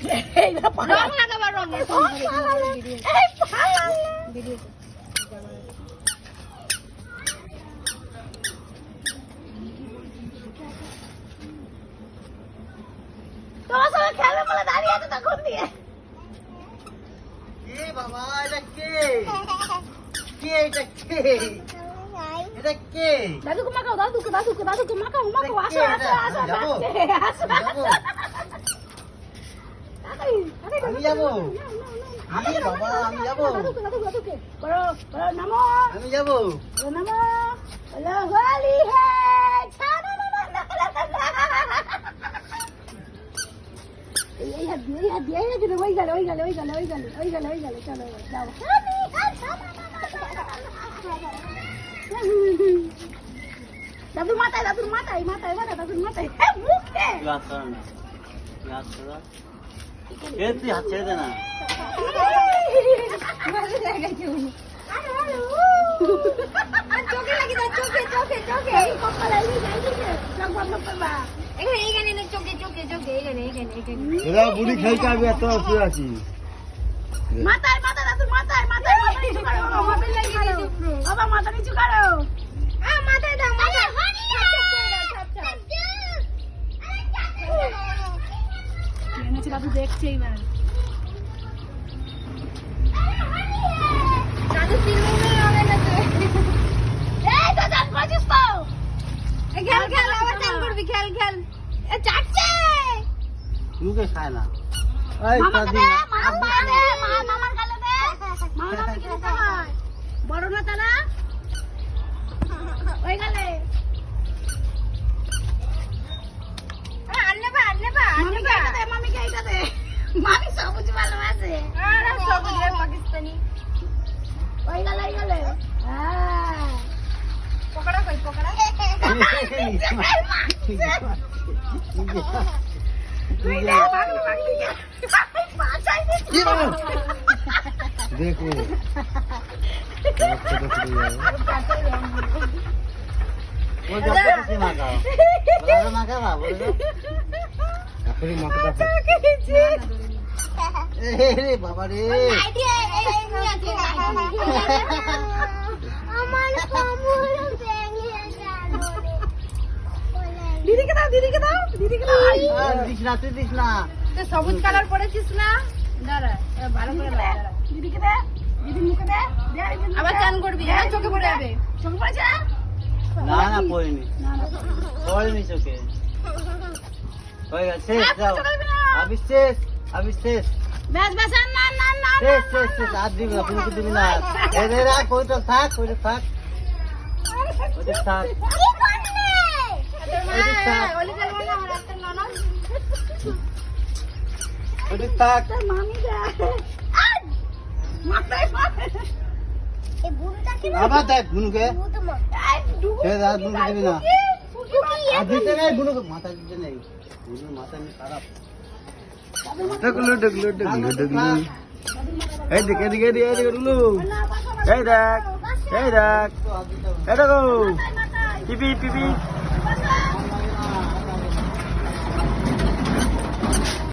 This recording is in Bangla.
রং লাগাবার রং তোমার সঙ্গে খেলবে বলে দাঁড়িয়ে আছে তখন দিয়ে বাবা এটা কে কে এটা কে এটা কে দাদুকে মাখাও দাদুকে মাখাও আসো আমি যাবো বাবা আমি যাবো দাদুকে বড় নামো আমি যাবো নামো বলো হোলি হে ছাড়ো এই হাত দিয়ে ওই গেল চলো যাও দাদুর মাথায় মুখে তুই হাত ছেড়ে দে না চোখে লাগি দাও চোখে এইখানে চোখে এরা বুড়ি খেলতে আমি এত শুয়ে আছি মাথায় দাদুর মাথায় নিচু করো মোবাইল লাগিয়ে দাও বাবা মাথা নিচু করো মাথায় দাও দাদু দেখছে এইবার দাদু সিনেমা হবে না তো এই তো চান করছিস তো খেল আবার চান করবি খেল এ চাটছে মুখে খায় না মামার গালে দে মামা কি খায় বড় না তারা ওই গালে মামিকে এইটা দে মামি সবুজ ভালোবাসে সবুজ পাকিস্তানি ওই গালে পকড়া দেখো বাবা রে দিদিকে দাও দিস না সবুজ কালার পরেছিস না দাঁড়া ভালো করে দিদিকে দে দিদির মুখে দে আবার চান করবি চোখে পড়ে যাবে চোখে পড়েছে না পড়েনি চোখে হয়ে গেছে শেষ ব্যাস না শেষ আর দিবি না পুরো দিবি না রাখ ওইটা থাক থাক আবার দেখ বুনুকে দিবি না আর দিতে নেই বুনুকে মাথা দিতে নেই মাথা খারাপ ঢুকলো এই দেখ এদিকে ঢুকলো এই দেখ এই দেখো পিপি